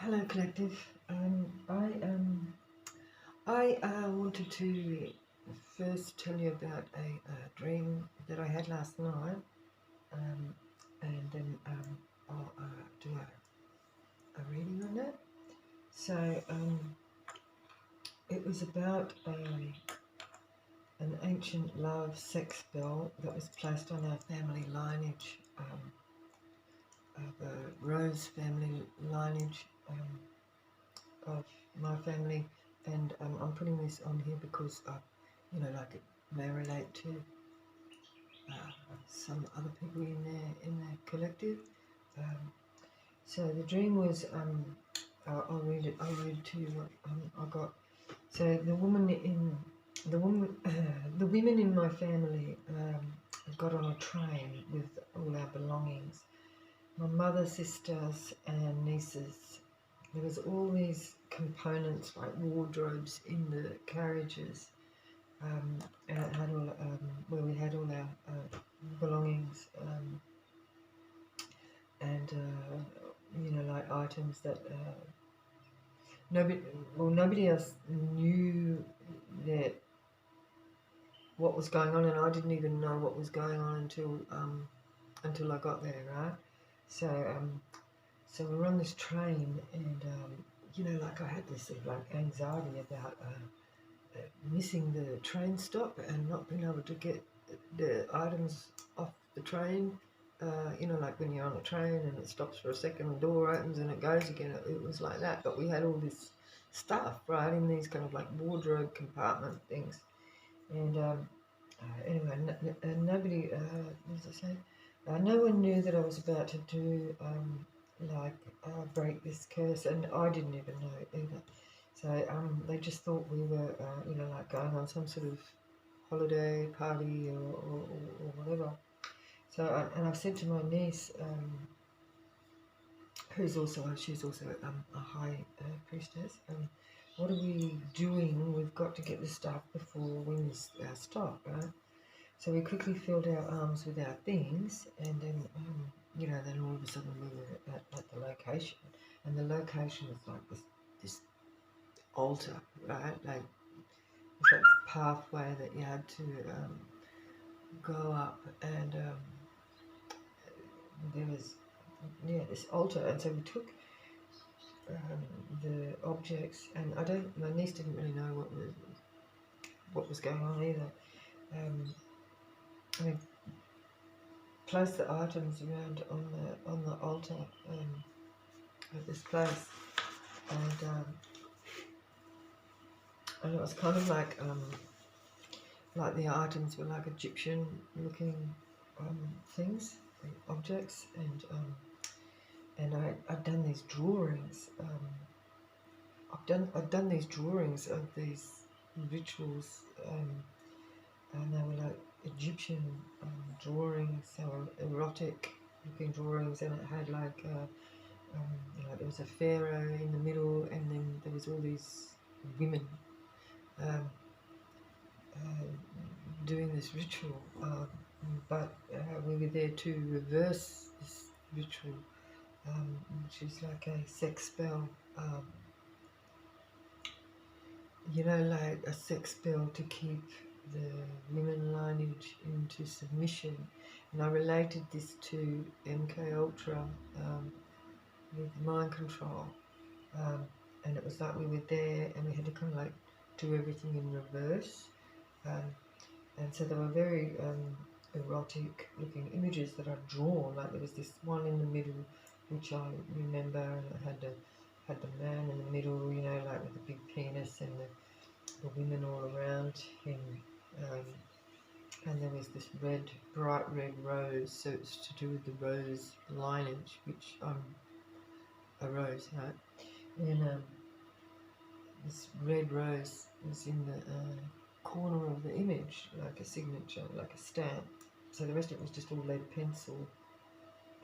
Hello, collective. I wanted to first tell you about a dream that I had last night, um, and then I'll do a reading on that. So it was about an ancient love sex spell that was placed on our family lineage, the Rose family lineage. Of my family, and I'm putting this on here because like it may relate to some other people in their collective. Um, so the dream was I'll read it. I'll read to you what I got. So the women in my family got on a train with all our belongings. My mother, sisters, and nieces. There was all these components like wardrobes in the carriages, and it had all where we had all our belongings, and like items that nobody nobody else knew that what was going on, and I didn't even know what was going on until I got there, right? So so we were on this train, and like I had this sort of like anxiety about missing the train stop and not being able to get the items off the train. Like when you're on a train and it stops for a second, the door opens and it goes again. It was like that, but we had all this stuff, right, in these kind of like wardrobe compartment things. And anyway, nobody, what does it say? No one knew that I was about to do break this curse, and I didn't even know either. So they just thought we were, like going on some sort of holiday party or whatever. So and I've said to my niece, she's also a high priestess. What are we doing? We've got to get the stuff before we miss our stop, right? So we quickly filled our arms with our things, and then then all of a sudden we were at the location, and the location was like this altar, right? Like it's like this pathway that you had to go up, and there was this altar, and so we took the objects, and my niece didn't really know what was going on either. And we placed the items around on the altar at this place, and it was kind of like the items were like Egyptian looking things, objects, and I'd done these drawings. I'd done these drawings of these rituals, and they were like Egyptian drawings. They were erotic looking drawings, and it had like there was a pharaoh in the middle, and then there was all these women um, doing this ritual, but we were there to reverse this ritual, which is like a sex spell, like a sex spell to keep the women lineage into submission. And I related this to MKUltra with mind control, and it was like we were there and we had to kind of like do everything in reverse. And so there were very erotic looking images that I'd drawn. Like there was this one in the middle which I remember, and it had the man in the middle, like with the big penis, and the women all around him. And there was this bright red rose, so it's to do with the rose lineage, which I'm a rose, right? And this red rose was in the corner of the image, like a signature, like a stamp. So the rest of it was just all lead pencil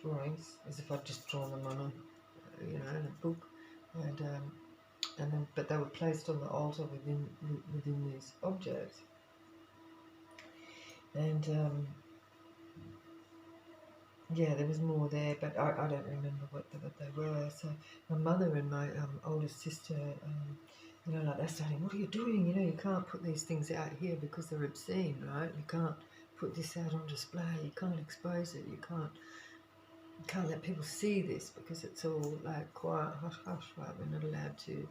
drawings, as if I'd just drawn them on in a book, and then but they were placed on the altar within these objects, and yeah, there was more there, but I don't remember what they were. So my mother and my oldest sister, you know, like they're saying, "What are you doing? You know, you can't put these things out here because they're obscene, right? You can't put this out on display. You can't expose it. You can't let people see this because it's all like quiet, hush, hush, right? We're not allowed to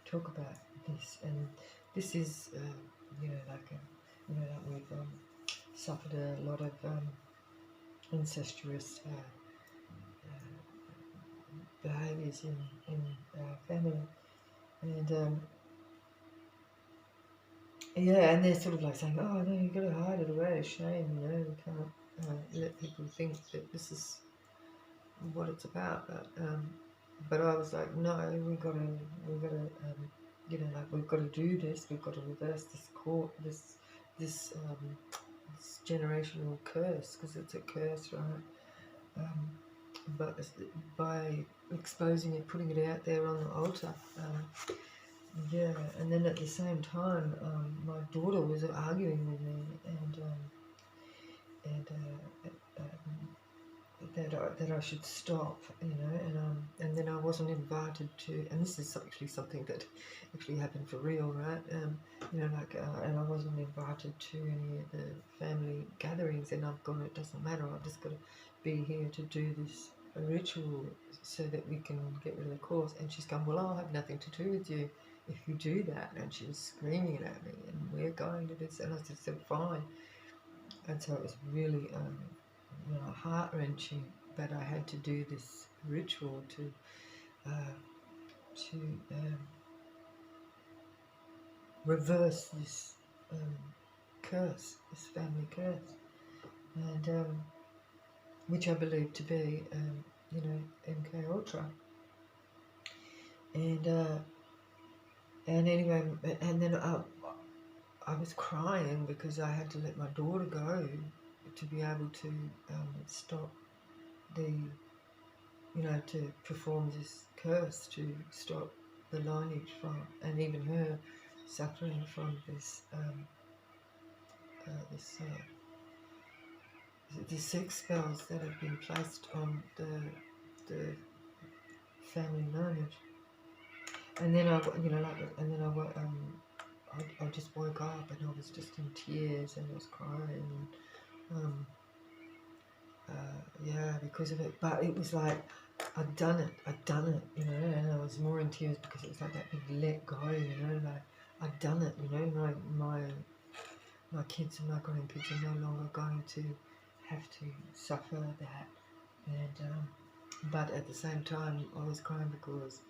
talk about this, and this is, you know, like you know, like we've suffered a lot of incestuous behaviours in our family, and yeah, and they're sort of like saying, "Oh no, you've got to hide it away, shame, you know, we can't let people think that this is what it's about." But I was like, "No, we got to, you know, like we've got to do this. We've got to reverse this this generational curse because it's a curse, right?" Um, but by exposing it, putting it out there on the altar. Yeah, and then at the same time, my daughter was arguing with me, and that I should stop, you know, and then I wasn't invited to, and this is actually something that actually happened for real, right? You know, like, and I wasn't invited to any of the family gatherings, and I've gone, it doesn't matter, I've just got to be here to do this ritual so that we can get rid of the cause. And she's gone, well, I'll have nothing to do with you if you do that. And she was screaming it at me, and we're going to this, and I just said, fine. And so it was really, you know, heart-wrenching that I had to do this ritual to reverse this curse, this family curse, and which I believe to be, you know, MKUltra, and anyway, and then I was crying because I had to let my daughter go to be able to stop the, you know, to perform this curse, to stop the lineage from, and even her suffering from this, the sex spells that have been placed on the family lineage. And then I, you know, like, and then I just woke up and I was just in tears and I was crying, and yeah, because of it. But it was like I'd done it, you know, and I was more in tears because it was like that big let go, you know, like I'd done it, you know, my kids and my grandkids are no longer going to have to suffer that, and but at the same time I was crying because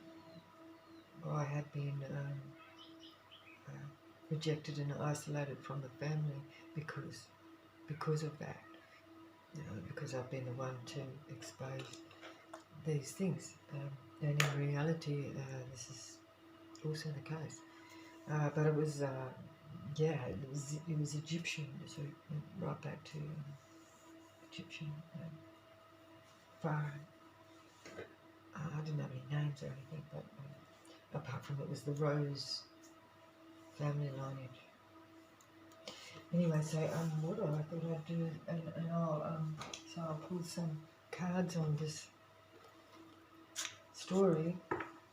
I had been rejected and isolated from the family because of that, you know, because I've been the one to expose these things, and in reality this is also the case, but it was yeah, it was Egyptian, so it went right back to Egyptian pharaoh. I didn't have any names or anything, but apart from it was the Rose family lineage. Anyway, so what I thought I'd do, and I'll pull some cards on this story,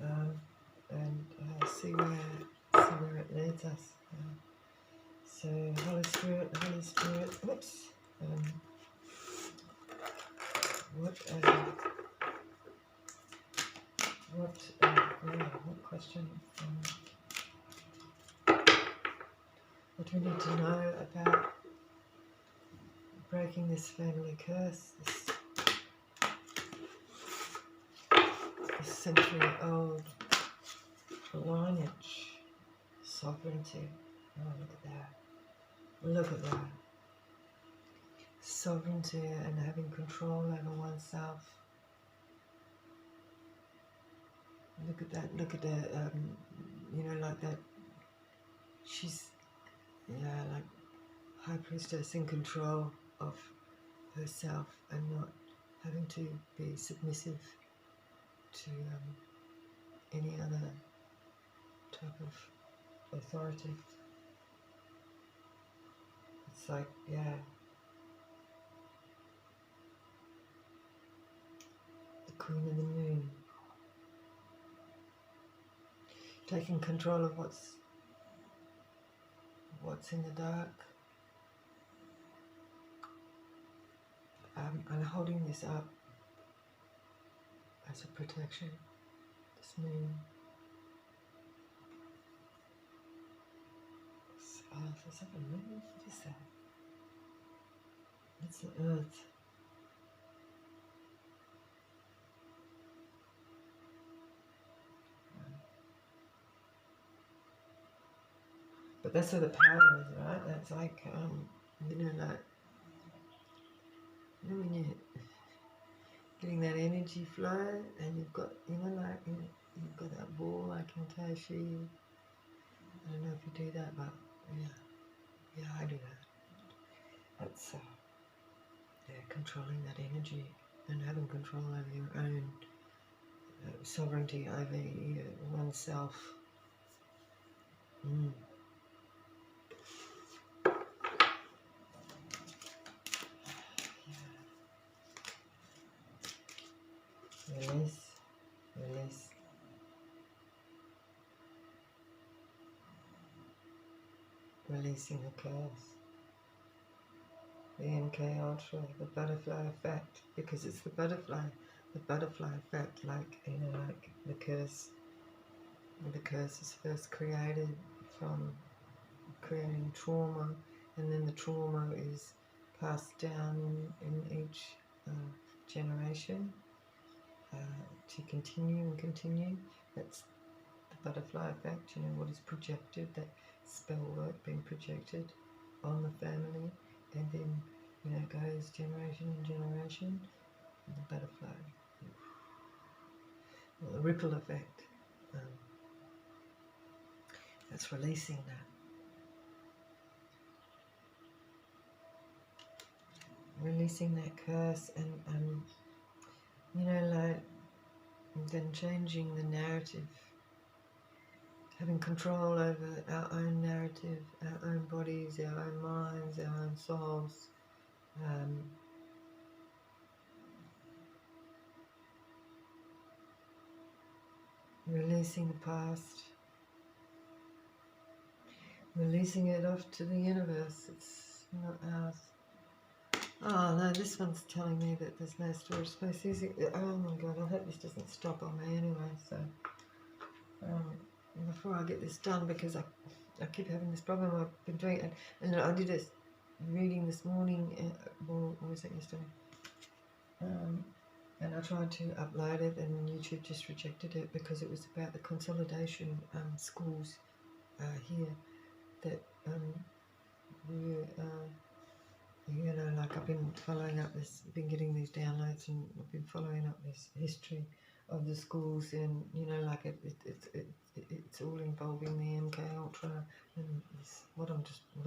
and see where it leads us. So Holy Spirit, whoops. What question? What do we need to know about breaking this family curse, this century-old lineage, sovereignty? Oh, look at that! Look at that! Sovereignty and having control over oneself. Look at that! Look at the, you know, like that. She's, yeah, like High Priestess in control of herself and not having to be submissive to any other type of authority. It's like, yeah, Queen of the Moon. Taking control of what's in the dark. And holding this up as a protection. This moon. Is that a moon? What is that? It's the earth. But that's where the power is, right? That's like, you know, like, you know when you're getting that energy flow and you've got, you know, like, you've got that ball like in Tai Chi. I don't know if you do that, but yeah, I do that. That's, controlling that energy and having control over your own sovereignty over oneself. Release, release. Releasing the curse. The MKUltra, the butterfly effect, because it's the butterfly effect, like, you know, like the curse. The curse is first created from creating trauma, and then the trauma is passed down in each generation to continue and continue. That's the butterfly effect, you know, what is projected, that spell work being projected on the family, and then, you know, goes generation and generation, and the butterfly, well, the ripple effect, that's releasing that. Releasing that curse and you know, like, then changing the narrative, having control over our own narrative, our own bodies, our own minds, our own souls. Releasing the past, releasing it off to the universe. It's not ours. Oh no, this one's telling me that there's no storage space. Oh my god, I hope this doesn't stop on me anyway, so before I get this done, because I keep having this problem. I've been doing it, and I did a reading this morning, or was it yesterday? And I tried to upload it, and YouTube just rejected it because it was about the consolidation schools here that were, you know, like, I've been following up this, been getting these downloads, and I've been following up this history of the schools, and, you know, like, it's all involving the MKUltra, and this, what I'm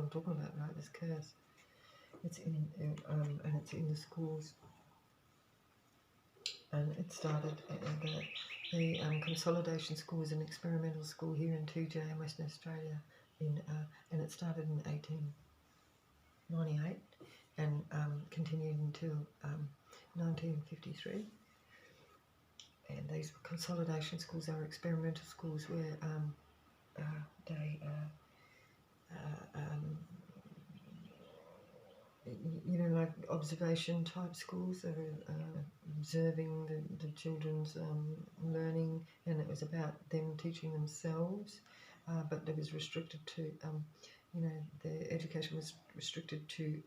talking about, right? This curse. It's in, and it's in the schools. And it started the consolidation school is an experimental school here in 2J in Western Australia, and it started in 1898 and continued until 1953. And these were consolidation schools. They were experimental schools where they you know, like observation type schools. They were observing the children's learning, and it was about them teaching themselves, but it was restricted to, you know, their education was restricted to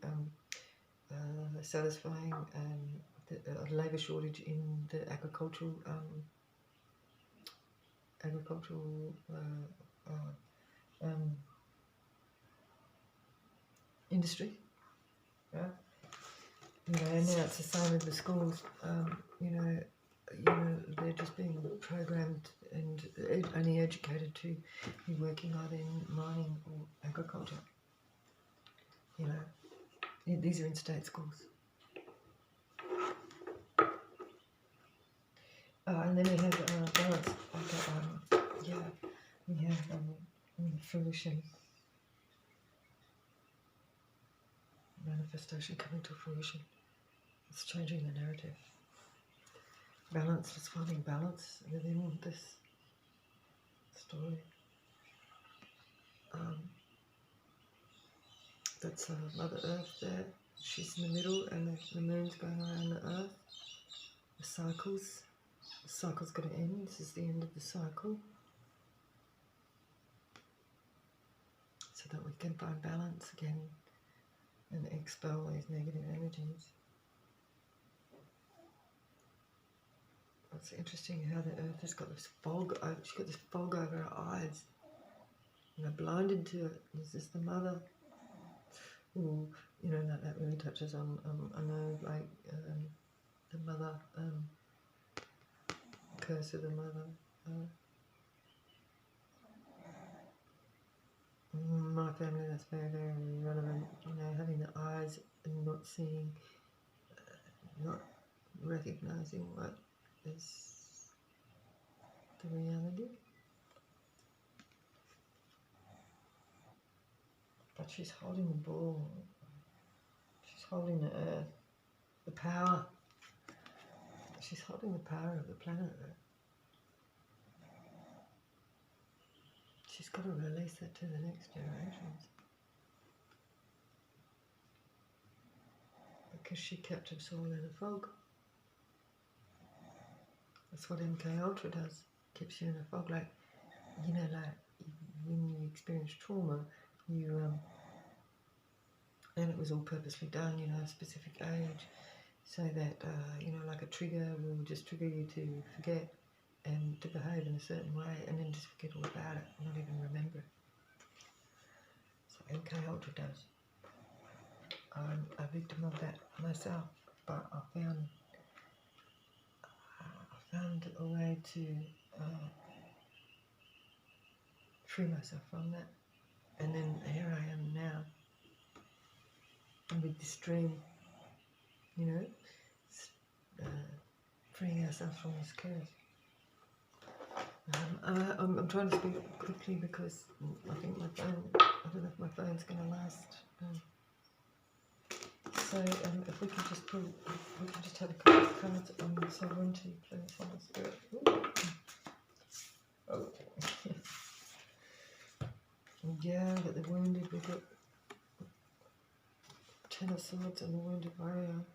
satisfying the labour shortage in the agricultural industry. Right? You know, and now it's the same with the schools. You know, they're just being programmed and only educated to be working either in mining or agriculture. You know, these are in state schools. And then we have balance. We have fruition. Manifestation coming to fruition. It's changing the narrative. balance, just finding balance within this story. That's Mother Earth there. She's in the middle, and the moon's going around the Earth. The cycle's going to end. This is the end of the cycle, so that we can find balance again and expel these negative energies. It's interesting how the Earth has got this fog. She's got this fog over her eyes, and they're blinded to it. Is this the Mother? Ooh, you know, that really touches on, I know, like, the Mother, curse of the Mother. My family, that's very, very relevant. You know, having the eyes and not seeing, not recognizing what is the reality. But she's holding the ball. She's holding the Earth, the power. She's holding the power of the planet Earth. She's got to release that to the next generations. Because she kept us all in a fog. That's what MKUltra does. Keeps you in a fog. Like, you know, like when you experience trauma, you and it was all purposely done, you know, a specific age, so that you know, like a trigger will just trigger you to forget and to behave in a certain way, and then just forget all about it, not even remember it. So MKUltra does. I'm a victim of that myself, but I found a way to free myself from that, and then here I am now, and with this dream, you know, freeing ourselves from this curse. I'm trying to speak quickly because I think my phone, I don't know if my phone's going to last. So if we can just have a couple of cards on sovereignty, please, Holy Spirit. Oh. Yeah, we've got the wounded, we've got 10 of Swords and the wounded warrior.